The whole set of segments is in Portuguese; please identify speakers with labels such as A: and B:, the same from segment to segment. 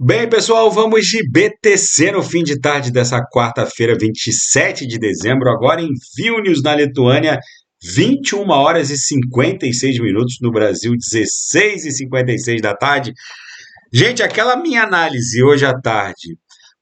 A: Bem, pessoal, vamos de BTC no fim de tarde dessa quarta-feira, 27 de dezembro, agora em Vilnius, na Lituânia, 21 horas e 56 minutos, no Brasil, 16 e 56 da tarde. Gente, aquela minha análise hoje à tarde,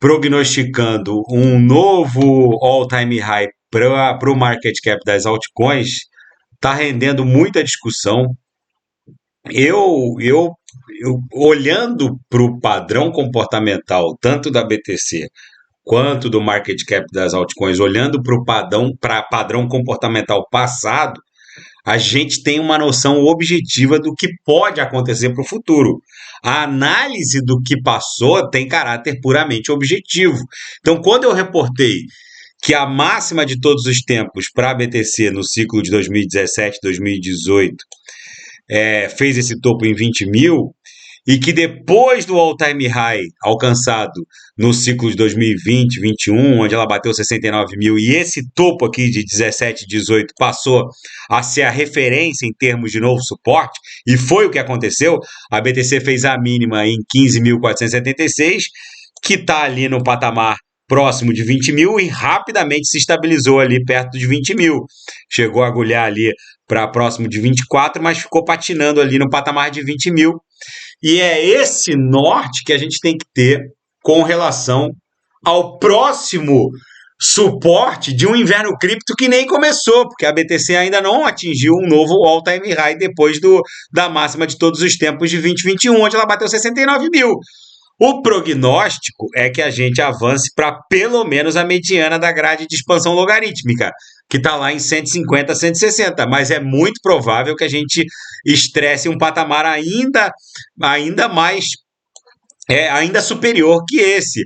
A: prognosticando um novo all-time high para o market cap das altcoins, está rendendo muita discussão. Eu olhando para o padrão comportamental, tanto da BTC quanto do market cap das altcoins, olhando para padrão comportamental passado, a gente tem uma noção objetiva do que pode acontecer para o futuro. A análise do que passou tem caráter puramente objetivo. Então, quando eu reportei que a máxima de todos os tempos para a BTC no ciclo de 2017, 2018 fez esse topo em 20 mil, e que depois do all-time high alcançado no ciclo de 2020, 2021, onde ela bateu 69 mil, e esse topo aqui de 17, 18 passou a ser a referência em termos de novo suporte, e foi o que aconteceu. A BTC fez a mínima em 15.476, que está ali no patamar próximo de 20 mil e rapidamente se estabilizou ali perto de 20 mil. Chegou a agulhar ali para próximo de 24, mas ficou patinando ali no patamar de 20 mil. E é esse norte que a gente tem que ter com relação ao próximo suporte de um inverno cripto que nem começou, porque a BTC ainda não atingiu um novo all-time high depois da máxima de todos os tempos de 2021, onde ela bateu 69 mil. O prognóstico é que a gente avance para pelo menos a mediana da grade de expansão logarítmica, que está lá em 150, 160, mas é muito provável que a gente estresse um patamar ainda mais, ainda superior que esse,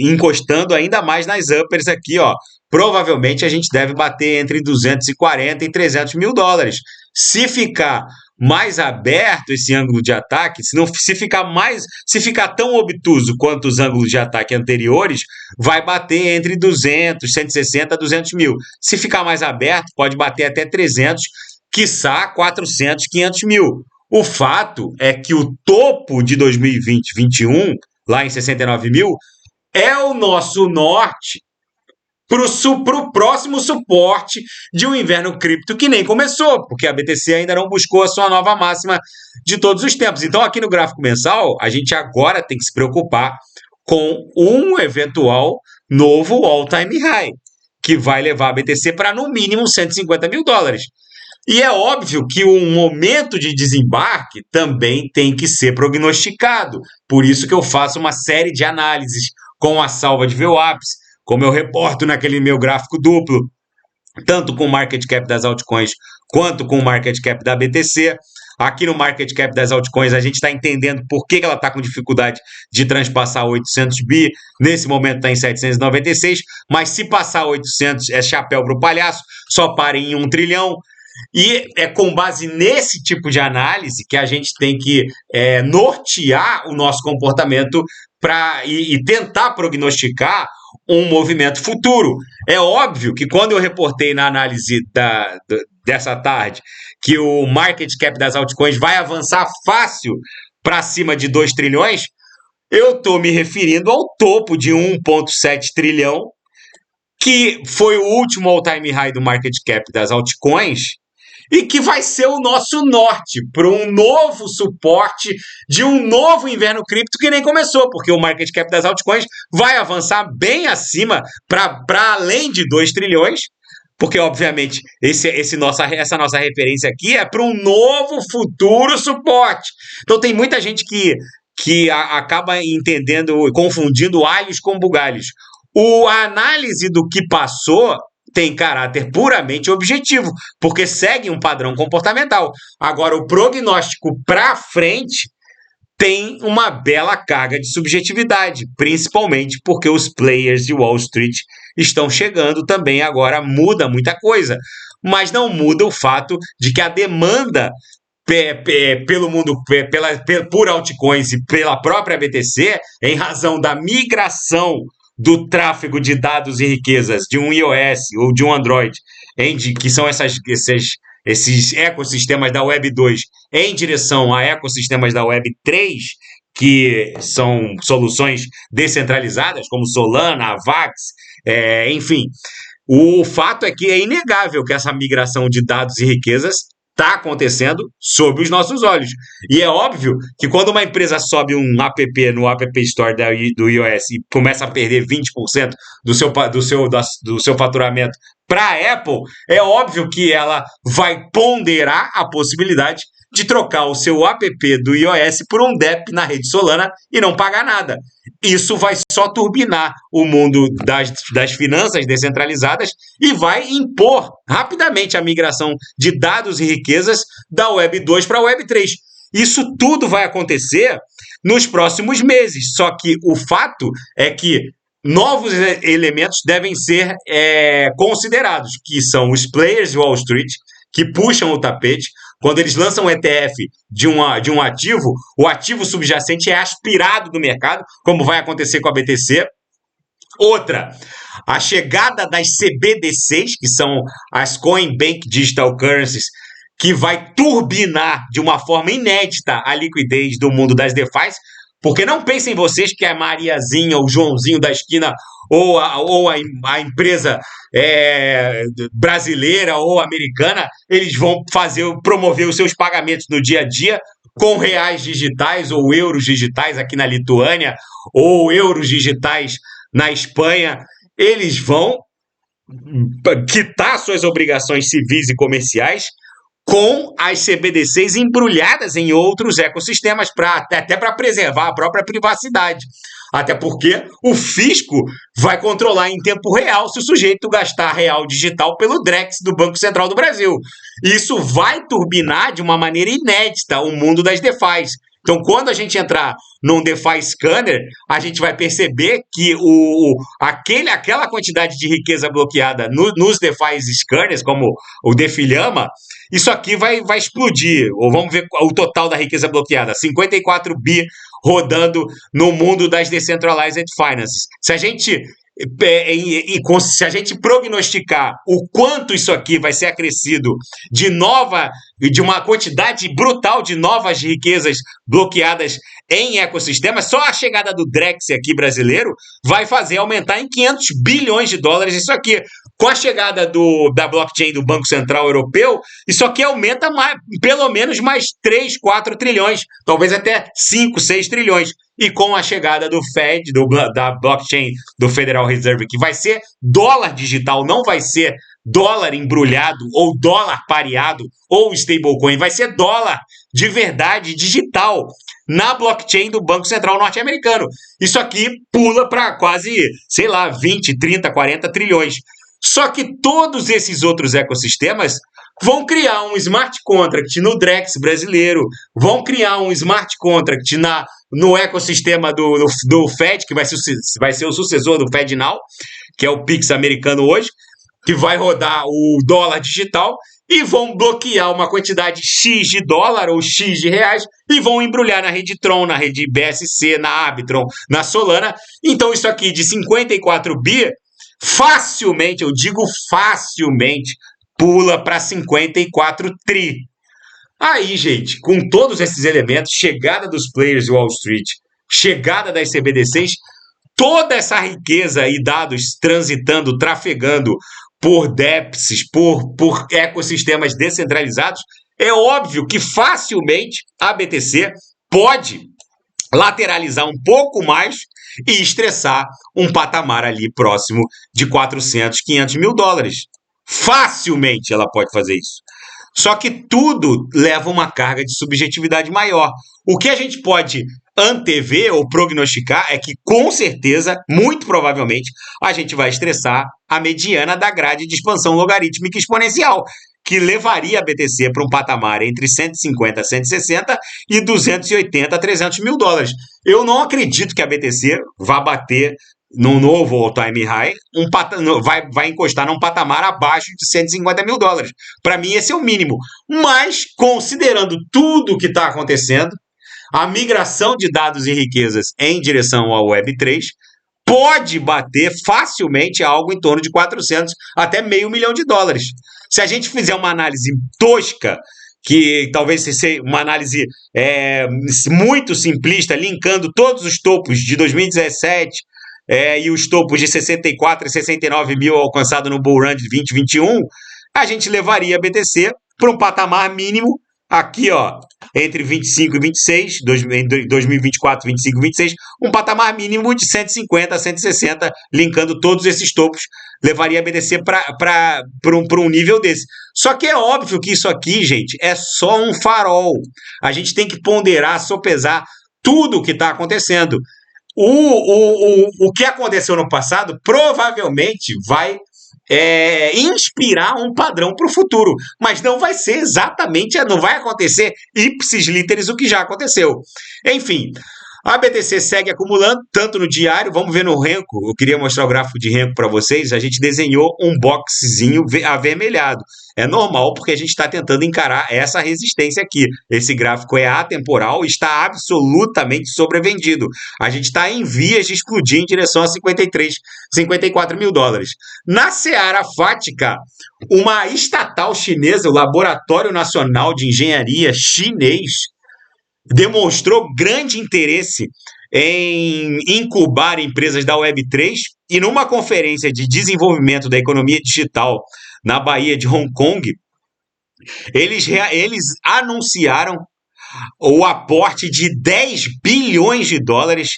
A: encostando ainda mais nas uppers aqui, ó. Provavelmente a gente deve bater entre 240 e 300 mil dólares. Se ficar mais aberto esse ângulo de ataque, se ficar tão obtuso quanto os ângulos de ataque anteriores, vai bater entre 200, 160 a 200 mil. Se ficar mais aberto, pode bater até 300, quiçá 400, 500 mil. O fato é que o topo de 2020, 2021, lá em 69 mil, é o nosso norte para o próximo suporte de um inverno cripto que nem começou, porque a BTC ainda não buscou a sua nova máxima de todos os tempos. Então, aqui no gráfico mensal, a gente agora tem que se preocupar com um eventual novo all-time high, que vai levar a BTC para, no mínimo, 150 mil dólares. E é óbvio que um momento de desembarque também tem que ser prognosticado. Por isso que eu faço uma série de análises com a salva de VWAPs, como eu reporto naquele meu gráfico duplo, tanto com o market cap das altcoins quanto com o market cap da BTC. Aqui no market cap das altcoins a gente está entendendo por que ela está com dificuldade de transpassar 800 bi, nesse momento está em 796, mas se passar 800 é chapéu para o palhaço, só para em 1 trilhão. E é com base nesse tipo de análise que a gente tem que nortear o nosso comportamento e tentar prognosticar um movimento futuro. É óbvio que quando eu reportei na análise dessa tarde que o market cap das altcoins vai avançar fácil para cima de 2 trilhões, eu estou me referindo ao topo de 1,7 trilhão, que foi o último all-time high do market cap das altcoins, e que vai ser o nosso norte para um novo suporte de um novo inverno cripto que nem começou, porque o market cap das altcoins vai avançar bem acima, para além de 2 trilhões, porque, obviamente, essa nossa referência aqui é para um novo futuro suporte. Então, tem muita gente que acaba entendendo, confundindo alhos com bugalhos. A análise do que passou tem caráter puramente objetivo, porque segue um padrão comportamental. Agora, o prognóstico para frente tem uma bela carga de subjetividade, principalmente porque os players de Wall Street estão chegando também agora, muda muita coisa, mas não muda o fato de que a demanda pelo mundo, por altcoins e pela própria BTC, em razão da migração do tráfego de dados e riquezas de um iOS ou de um Android, que são esses ecossistemas da Web 2 em direção a ecossistemas da Web 3, que são soluções descentralizadas, como Solana, Avax, enfim. O fato é que é inegável que essa migração de dados e riquezas está acontecendo sob os nossos olhos. E é óbvio que quando uma empresa sobe um app no App Store do iOS e começa a perder 20% do seu faturamento para a Apple, é óbvio que ela vai ponderar a possibilidade de trocar o seu app do iOS por um DEP na rede Solana e não pagar nada. Isso vai só turbinar o mundo das finanças descentralizadas e vai impor rapidamente a migração de dados e riquezas da Web 2 para a Web 3. Isso tudo vai acontecer nos próximos meses, só que o fato é que novos elementos devem ser considerados, que são os players de Wall Street, que puxam o tapete. Quando eles lançam um ETF de um ativo, o ativo subjacente é aspirado do mercado, como vai acontecer com a BTC. Outra, a chegada das CBDCs, que são as Coin Bank Digital Currencies, que vai turbinar de uma forma inédita a liquidez do mundo das DeFi, porque não pensem vocês que a Mariazinha, o Joãozinho da esquina ou a empresa brasileira ou americana, eles vão promover os seus pagamentos no dia a dia com reais digitais ou euros digitais aqui na Lituânia ou euros digitais na Espanha. Eles vão quitar suas obrigações civis e comerciais com as CBDCs embrulhadas em outros ecossistemas, até para preservar a própria privacidade. Até porque o fisco vai controlar em tempo real se o sujeito gastar real digital pelo Drex do Banco Central do Brasil. Isso vai turbinar de uma maneira inédita o mundo das DeFis. Então, quando a gente entrar num DeFi Scanner, a gente vai perceber que aquela quantidade de riqueza bloqueada nos DeFi Scanners, como o Defilhama, isso aqui vai explodir. Ou vamos ver o total da riqueza bloqueada, 54 bi rodando no mundo das Decentralized Finances. Se a gente prognosticar o quanto isso aqui vai ser acrescido de uma quantidade brutal de novas riquezas bloqueadas em ecossistemas, só a chegada do Drex aqui brasileiro vai fazer aumentar em 500 bilhões de dólares isso aqui. Com a chegada da blockchain do Banco Central Europeu, isso aqui aumenta pelo menos mais 3, 4 trilhões, talvez até 5, 6 trilhões. E com a chegada do Fed, da blockchain do Federal Reserve, que vai ser dólar digital, não vai ser dólar embrulhado, ou dólar pareado, ou stablecoin, vai ser dólar de verdade digital na blockchain do Banco Central norte-americano. Isso aqui pula para quase, 20, 30, 40 trilhões. Só que todos esses outros ecossistemas vão criar um smart contract no Drex brasileiro, vão criar um smart contract no ecossistema do Fed, que vai ser o sucessor do FedNow, que é o Pix americano hoje, que vai rodar o dólar digital, e vão bloquear uma quantidade X de dólar ou X de reais e vão embrulhar na rede Tron, na rede BSC, na Arbitron, na Solana. Então isso aqui de 54 bi, facilmente, eu digo facilmente, pula para 54 tri. Aí, gente, com todos esses elementos, chegada dos players de Wall Street, chegada das CBDCs, toda essa riqueza e dados transitando, trafegando por DEPs, por ecossistemas descentralizados, é óbvio que facilmente a BTC pode lateralizar um pouco mais e estressar um patamar ali próximo de 400, 500 mil dólares. Facilmente ela pode fazer isso. Só que tudo leva uma carga de subjetividade maior. O que a gente pode antever ou prognosticar é que, com certeza, muito provavelmente, a gente vai estressar a mediana da grade de expansão logarítmica exponencial, que levaria a BTC para um patamar entre 150 a 160 e 280 a 300 mil dólares. Eu não acredito que a BTC vá bater num novo all-time high, vai encostar num patamar abaixo de 150 mil dólares. Para mim, esse é o mínimo. Mas, considerando tudo o que está acontecendo, a migração de dados e riquezas em direção ao Web3 pode bater facilmente algo em torno de 400 até $500 mil. Se a gente fizer uma análise tosca, que talvez seja uma análise muito simplista, linkando todos os topos de 2017 e os topos de 64 e 69 mil alcançados no Bull Run de 2021, a gente levaria a BTC para um patamar mínimo aqui, ó, entre 25 e 26, em 2024, 25 e 26, um patamar mínimo de 150 a 160, linkando todos esses topos, levaria a BTC para um nível desse. Só que é óbvio que isso aqui, gente, é só um farol. A gente tem que ponderar, sopesar tudo o que está acontecendo. O que aconteceu no passado provavelmente vai inspirar um padrão para o futuro, mas não vai ser exatamente, não vai acontecer ipsis literis o que já aconteceu. Enfim, a BTC segue acumulando, tanto no diário, vamos ver no Renko, eu queria mostrar o gráfico de Renko para vocês, a gente desenhou um boxezinho avermelhado. É normal porque a gente está tentando encarar essa resistência aqui. Esse gráfico é atemporal e está absolutamente sobrevendido. A gente está em vias de explodir em direção a 54 mil dólares. Na seara fática, uma estatal chinesa, o Laboratório Nacional de Engenharia chinês, demonstrou grande interesse em incubar empresas da Web3 e numa conferência de desenvolvimento da economia digital na Baía de Hong Kong, eles anunciaram o aporte de 10 bilhões de dólares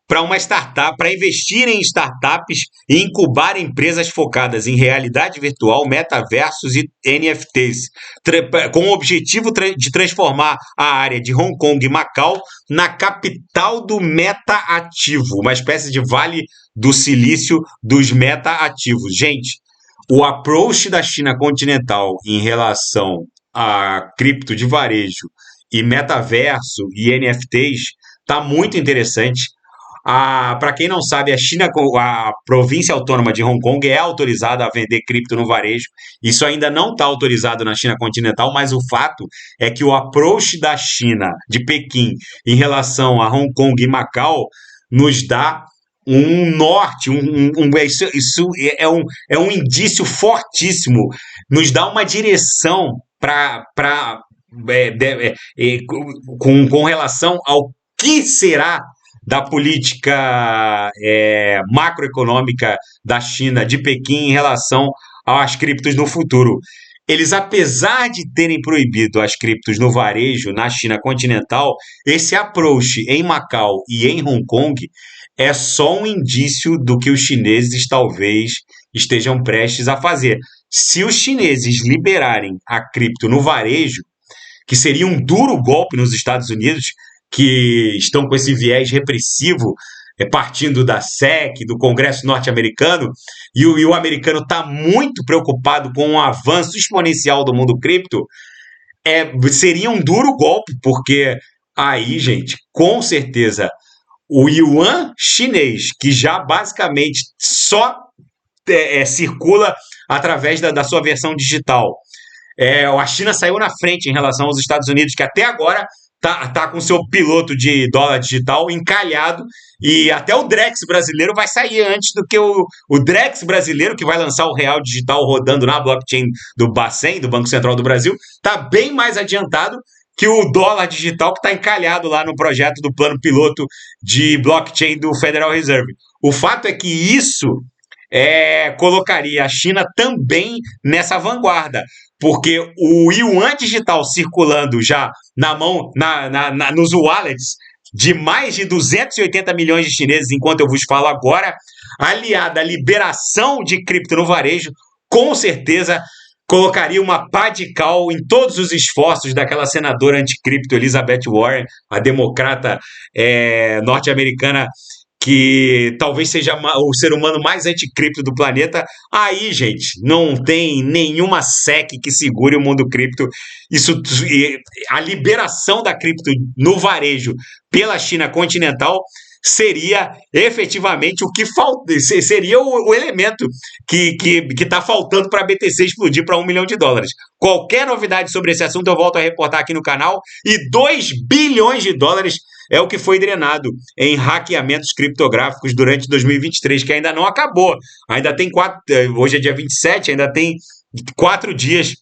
A: para uma startup, para investir em startups e incubar empresas focadas em realidade virtual, metaversos e NFTs, com o objetivo de transformar a área de Hong Kong e Macau na capital do meta-ativo, uma espécie de vale do silício dos meta-ativos. Gente, o approach da China continental em relação a cripto de varejo e metaverso e NFTs está muito interessante. Para quem não sabe, a província autônoma de Hong Kong é autorizada a vender cripto no varejo. Isso ainda não está autorizado na China continental, mas o fato é que o approach da China, de Pequim, em relação a Hong Kong e Macau, nos dá um norte, isso é um indício fortíssimo, nos dá uma direção com relação ao que será da política macroeconômica da China, de Pequim, em relação às criptos no futuro. Eles, apesar de terem proibido as criptos no varejo na China continental, esse approach em Macau e em Hong Kong é só um indício do que os chineses talvez estejam prestes a fazer. Se os chineses liberarem a cripto no varejo, que seria um duro golpe nos Estados Unidos, que estão com esse viés repressivo, partindo da SEC, do Congresso norte-americano, e o americano está muito preocupado com o avanço exponencial do mundo cripto, seria um duro golpe, porque aí, gente, com certeza, o yuan chinês, que já basicamente só circula através da sua versão digital, a China saiu na frente em relação aos Estados Unidos, que até agora tá com seu piloto de dólar digital encalhado, e até o Drex brasileiro vai sair antes do que o Drex brasileiro, que vai lançar o real digital rodando na blockchain do Bacen, do Banco Central do Brasil, está bem mais adiantado que o dólar digital que está encalhado lá no projeto do plano piloto de blockchain do Federal Reserve. O fato é que isso colocaria a China também nessa vanguarda, porque o yuan digital circulando já na mão, nos wallets de mais de 280 milhões de chineses, enquanto eu vos falo agora, aliada à liberação de cripto no varejo, com certeza colocaria uma pá de cal em todos os esforços daquela senadora anticripto Elizabeth Warren, a democrata norte-americana, que talvez seja o ser humano mais anticripto do planeta. Aí, gente, não tem nenhuma SEC que segure o mundo cripto. A liberação da cripto no varejo pela China continental seria efetivamente o que falta, seria o elemento que está faltando para a BTC explodir para $1 milhão. Qualquer novidade sobre esse assunto eu volto a reportar aqui no canal. E 2 bilhões de dólares é o que foi drenado em hackeamentos criptográficos durante 2023, que ainda não acabou. Ainda tem hoje é dia 27, ainda tem 4 dias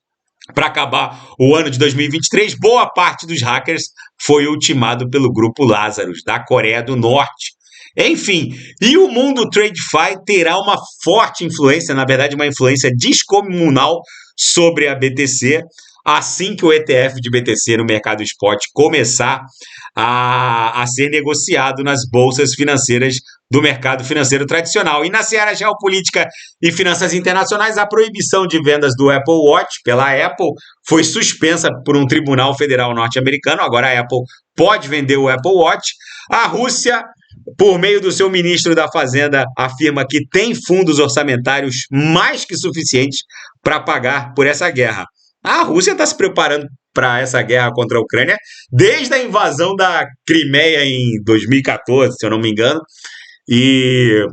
A: para acabar o ano de 2023, boa parte dos hackers foi ultimado pelo grupo Lazarus, da Coreia do Norte. Enfim, e o mundo TradeFi terá uma forte influência, na verdade, uma influência descomunal sobre a BTC, assim que o ETF de BTC no mercado spot começar a ser negociado nas bolsas financeiras do mercado financeiro tradicional. E na seara geopolítica e finanças internacionais, a proibição de vendas do Apple Watch pela Apple foi suspensa por um tribunal federal norte-americano. Agora a Apple pode vender o Apple Watch. A Rússia, por meio do seu ministro da Fazenda, afirma que tem fundos orçamentários mais que suficientes para pagar por essa guerra. A Rússia está se preparando para essa guerra contra a Ucrânia desde a invasão da Crimeia em 2014, se eu não me engano. E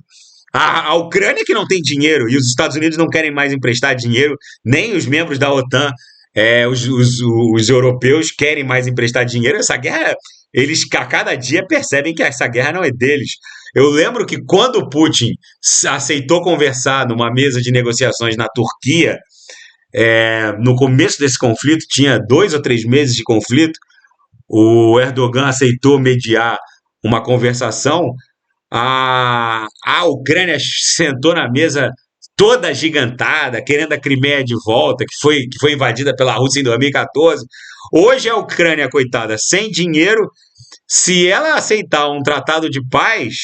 A: a Ucrânia que não tem dinheiro e os Estados Unidos não querem mais emprestar dinheiro, nem os membros da OTAN, os europeus querem mais emprestar dinheiro. Essa guerra, eles a cada dia percebem que essa guerra não é deles. Eu lembro que quando o Putin aceitou conversar numa mesa de negociações na Turquia, no começo desse conflito, tinha 2 ou 3 meses de conflito, o Erdogan aceitou mediar uma conversação, a Ucrânia sentou na mesa toda agigantada, querendo a Crimeia de volta, que foi invadida pela Rússia em 2014. Hoje a Ucrânia, coitada, sem dinheiro, se ela aceitar um tratado de paz,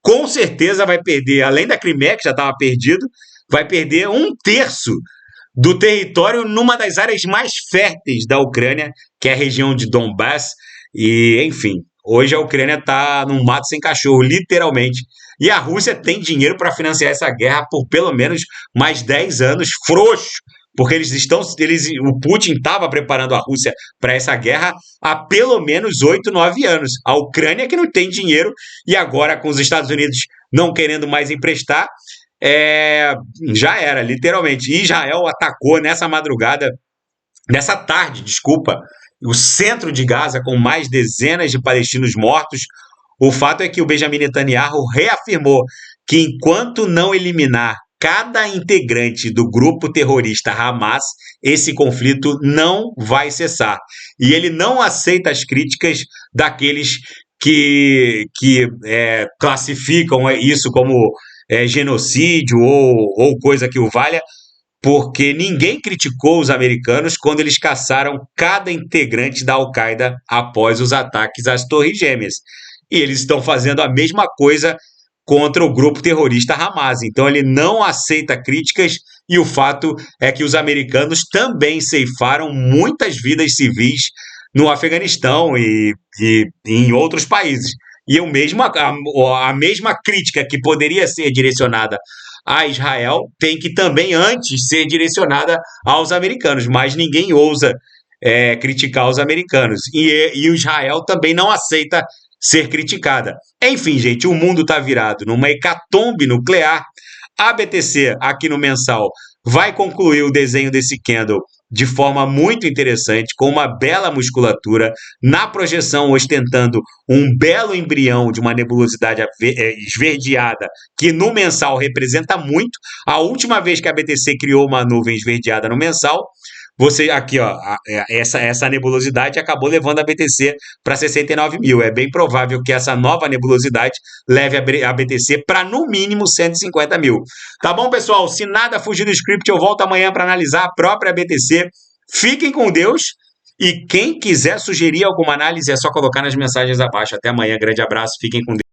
A: com certeza vai perder, além da Crimeia, que já estava perdido, vai perder 1/3 do território numa das áreas mais férteis da Ucrânia, que é a região de Donbass. E, enfim, hoje a Ucrânia está num mato sem cachorro, literalmente. E a Rússia tem dinheiro para financiar essa guerra por pelo menos mais 10 anos, frouxo, porque o Putin estava preparando a Rússia para essa guerra há pelo menos 8, 9 anos. A Ucrânia que não tem dinheiro, e agora com os Estados Unidos não querendo mais emprestar, já era, literalmente. Israel atacou nessa tarde, desculpa, o centro de Gaza com mais dezenas de palestinos mortos. O fato é que o Benjamin Netanyahu reafirmou que enquanto não eliminar cada integrante do grupo terrorista Hamas, esse conflito não vai cessar. E ele não aceita as críticas daqueles que classificam isso como genocídio ou coisa que o valha, porque ninguém criticou os americanos quando eles caçaram cada integrante da Al-Qaeda após os ataques às Torres Gêmeas. E eles estão fazendo a mesma coisa contra o grupo terrorista Hamas. Então ele não aceita críticas, e o fato é que os americanos também ceifaram muitas vidas civis no Afeganistão e em outros países. E a mesma crítica que poderia ser direcionada a Israel tem que também antes ser direcionada aos americanos, mas ninguém ousa criticar os americanos. E o Israel também não aceita ser criticada. Enfim, gente, o mundo está virado numa hecatombe nuclear. A BTC, aqui no mensal, vai concluir o desenho desse candle de forma muito interessante, com uma bela musculatura, na projeção ostentando um belo embrião de uma nebulosidade esverdeada, que no mensal representa muito. A última vez que a BTC criou uma nuvem esverdeada no mensal, aqui, ó, essa nebulosidade acabou levando a BTC para 69 mil. É bem provável que essa nova nebulosidade leve a BTC para no mínimo 150 mil. Tá bom, pessoal? Se nada fugir do script, eu volto amanhã para analisar a própria BTC. Fiquem com Deus. E quem quiser sugerir alguma análise, é só colocar nas mensagens abaixo. Até amanhã. Grande abraço. Fiquem com Deus.